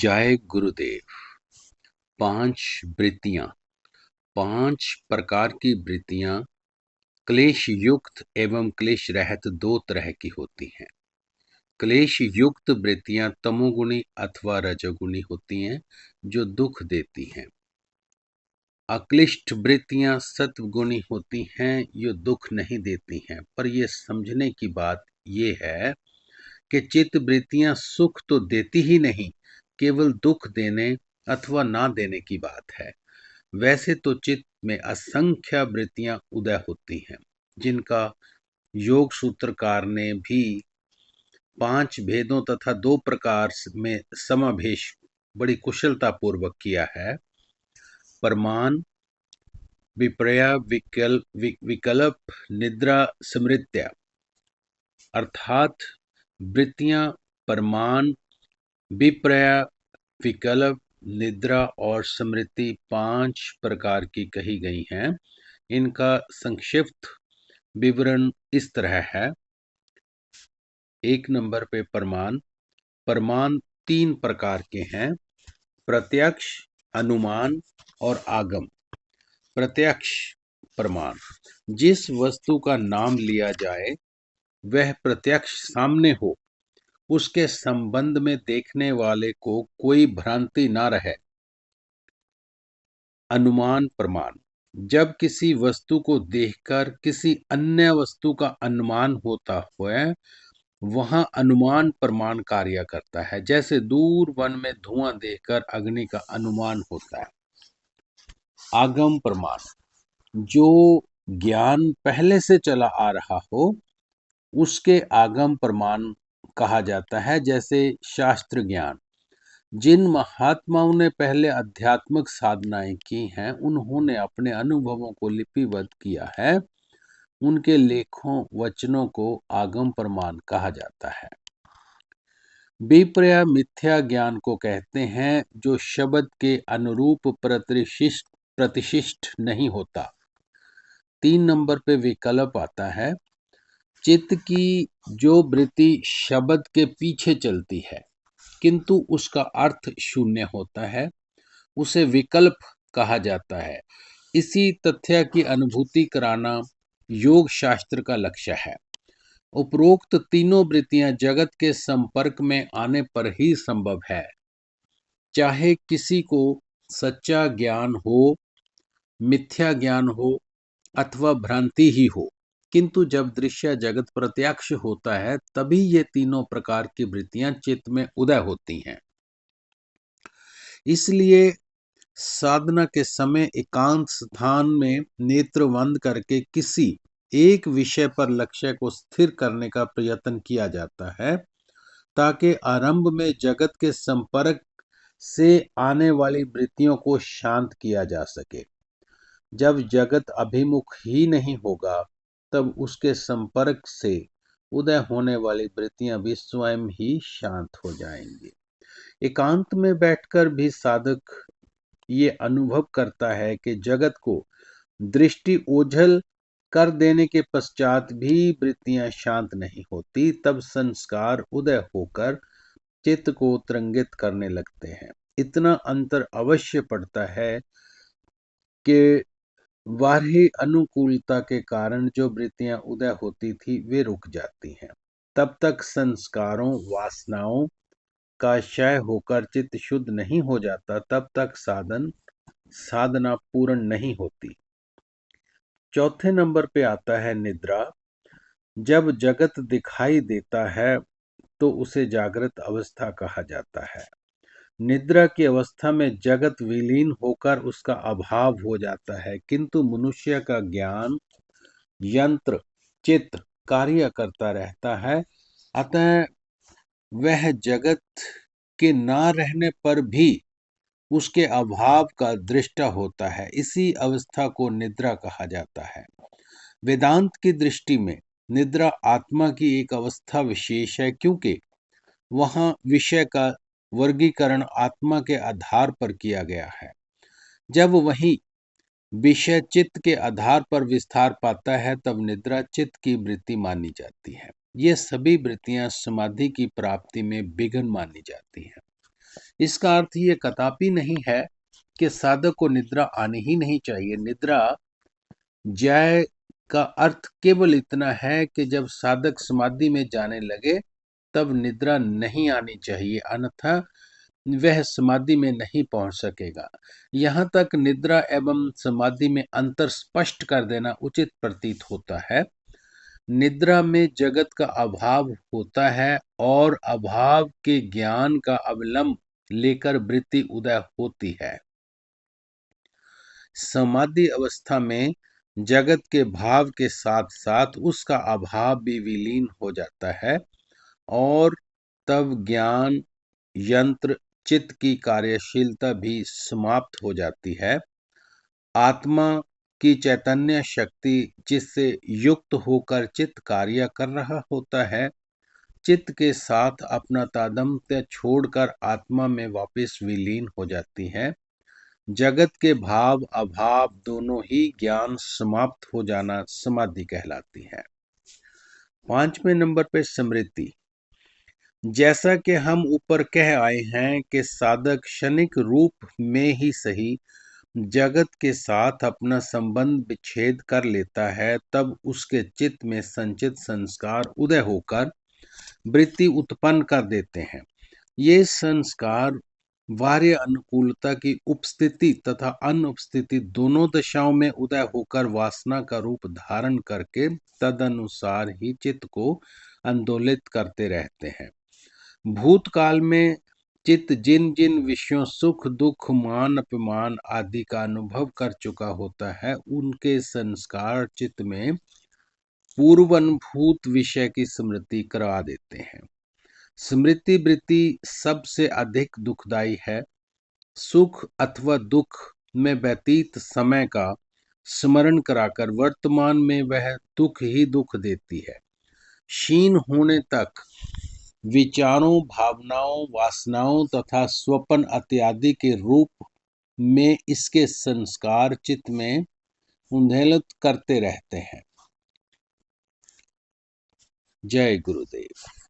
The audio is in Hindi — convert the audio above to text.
जय गुरुदेव। 5 वृत्तियाँ। 5 प्रकार की वृत्तियाँ क्लेश युक्त एवं क्लेश रहित 2 तरह की होती हैं। क्लेश युक्त वृत्तियाँ तमोगुणी अथवा रजोगुणी होती हैं, जो दुख देती हैं। अक्लिष्ट वृत्तियाँ सत्वगुणी होती हैं, जो दुख नहीं देती हैं। पर यह समझने की बात यह है कि चित्त वृत्तियाँ सुख तो देती ही नहीं, केवल दुख देने अथवा ना देने की बात है। वैसे तो चित्त में असंख्य वृत्तियां उदय होती हैं, जिनका योग सूत्रकार ने भी 5 भेदों तथा 2 प्रकार में समावेश बड़ी कुशलता पूर्वक किया है। प्रमाण, विपर्या, विकल्प, निद्रा, स्मृत्या। अर्थात वृत्तियां प्रमाण, विपर्या, विकल्प, निद्रा और स्मृति 5 प्रकार की कही गई हैं। इनका संक्षिप्त विवरण इस तरह है। 1 नंबर पे प्रमाण। प्रमाण 3 प्रकार के हैं: प्रत्यक्ष, अनुमान और आगम। प्रत्यक्ष प्रमाण: जिस वस्तु का नाम लिया जाए वह प्रत्यक्ष सामने हो, उसके संबंध में देखने वाले को कोई भ्रांति ना रहे। अनुमान प्रमाण: जब किसी वस्तु को देखकर किसी अन्य वस्तु का अनुमान होता है, वहां अनुमान प्रमाण कार्य करता है। जैसे दूर वन में धुआं देखकर अग्नि का अनुमान होता है। आगम प्रमाण: जो ज्ञान पहले से चला आ रहा हो, उसके आगम प्रमाण कहा जाता है। जैसे शास्त्र ज्ञान। जिन महात्माओं ने पहले आध्यात्मिक साधनाएं की हैं, उन्होंने अपने अनुभवों को लिपिबद्ध किया है। उनके लेखों वचनों को आगम प्रमाण कहा जाता है। विपर्या मिथ्या ज्ञान को कहते हैं, जो शब्द के अनुरूप प्रतिष्ठित नहीं होता। 3 नंबर पे विकल्प आता है। चित्त की जो वृत्ति शब्द के पीछे चलती है, किंतु उसका अर्थ शून्य होता है, उसे विकल्प कहा जाता है। इसी तथ्य की अनुभूति कराना योग शास्त्र का लक्ष्य है। उपरोक्त तीनों वृत्तियां जगत के संपर्क में आने पर ही संभव है। चाहे किसी को सच्चा ज्ञान हो, मिथ्या ज्ञान हो अथवा भ्रांति ही हो, किंतु जब दृश्य जगत प्रत्यक्ष होता है, तभी ये तीनों प्रकार की वृत्तियां चित्त में उदय होती हैं। इसलिए साधना के समय एकांत स्थान में नेत्र बंद करके किसी एक विषय पर लक्ष्य को स्थिर करने का प्रयत्न किया जाता है, ताकि आरंभ में जगत के संपर्क से आने वाली वृत्तियों को शांत किया जा सके। जब जगत अभिमुख ही नहीं होगा, तब उसके संपर्क से उदय होने वाली वृत्तियां भी स्वयं ही शांत हो जाएंगी। एकांत में बैठकर भी साधक ये अनुभव करता है कि जगत को दृष्टि ओझल कर देने के पश्चात भी वृत्तियां शांत नहीं होती। तब संस्कार उदय होकर चित्त को तरंगित करने लगते हैं। इतना अंतर अवश्य पड़ता है कि बाहरी अनुकूलता के कारण जो वृत्तियां उदय होती थी, वे रुक जाती हैं। तब तक संस्कारों, वासनाओं का क्षय होकर चित्त शुद्ध नहीं हो जाता, तब तक साधना पूर्ण नहीं होती। चौथे नंबर पे आता है निद्रा। जब जगत दिखाई देता है, तो उसे जागृत अवस्था कहा जाता है। निद्रा की अवस्था में जगत विलीन होकर उसका अभाव हो जाता है, किंतु मनुष्य का ज्ञान यंत्र चित्त कार्य करता रहता है। अतः वह जगत के ना रहने पर भी उसके अभाव का दृष्टा होता है। इसी अवस्था को निद्रा कहा जाता है। वेदांत की दृष्टि में निद्रा आत्मा की एक अवस्था विशेष है, क्योंकि वहां विषय का वर्गीकरण आत्मा के आधार पर किया गया है। जब वही विषय चित्त के आधार पर विस्तार पाता है, तब निद्रा चित्त की वृत्ति मानी जाती है। ये सभी वृत्तियां समाधि की प्राप्ति में विघ्न मानी जाती हैं। इसका अर्थ ये कदापि नहीं है कि साधक को निद्रा आनी ही नहीं चाहिए। निद्रा जाए का अर्थ केवल इतना है कि जब साधक समाधि में जाने लगे तब निद्रा नहीं आनी चाहिए, अन्यथा वह समाधि में नहीं पहुंच सकेगा। यहाँ तक निद्रा एवं समाधि में अंतर स्पष्ट कर देना उचित प्रतीत होता है। निद्रा में जगत का अभाव होता है और अभाव के ज्ञान का अवलंब लेकर वृत्ति उदय होती है। समाधि अवस्था में जगत के भाव के साथ साथ उसका अभाव भी विलीन हो जाता है और तब ज्ञान यंत्र चित्त की कार्यशीलता भी समाप्त हो जाती है। आत्मा की चैतन्य शक्ति जिससे युक्त होकर चित्त कार्य कर रहा होता है, चित्त के साथ अपना तादात्म्य छोड़कर आत्मा में वापस विलीन हो जाती है। जगत के भाव अभाव दोनों ही ज्ञान समाप्त हो जाना समाधि कहलाती है। 5वें नंबर पे स्मृति। जैसा कि हम ऊपर कह आए हैं कि साधक क्षणिक रूप में ही सही जगत के साथ अपना संबंध विच्छेद कर लेता है, तब उसके चित्त में संचित संस्कार उदय होकर वृत्ति उत्पन्न कर देते हैं। ये संस्कार वार्य अनुकूलता की उपस्थिति तथा अनुपस्थिति दोनों दशाओं में उदय होकर वासना का रूप धारण करके तदनुसार ही चित्त को आंदोलित करते रहते हैं। भूतकाल में चित्त जिन जिन विषयों सुख दुख मान अपमान आदि का अनुभव कर चुका होता है, उनके संस्कार चित्त में पूर्वानुभूत विषय की स्मृति करा देते हैं। स्मृति वृत्ति सबसे अधिक दुखदायी है। सुख अथवा दुख में व्यतीत समय का स्मरण कराकर वर्तमान में वह दुख ही दुख देती है। क्षीण होने तक विचारों भावनाओं वासनाओं तथा स्वप्न इत्यादि के रूप में इसके संस्कार चित्त में उन्हेलित करते रहते हैं। जय गुरुदेव।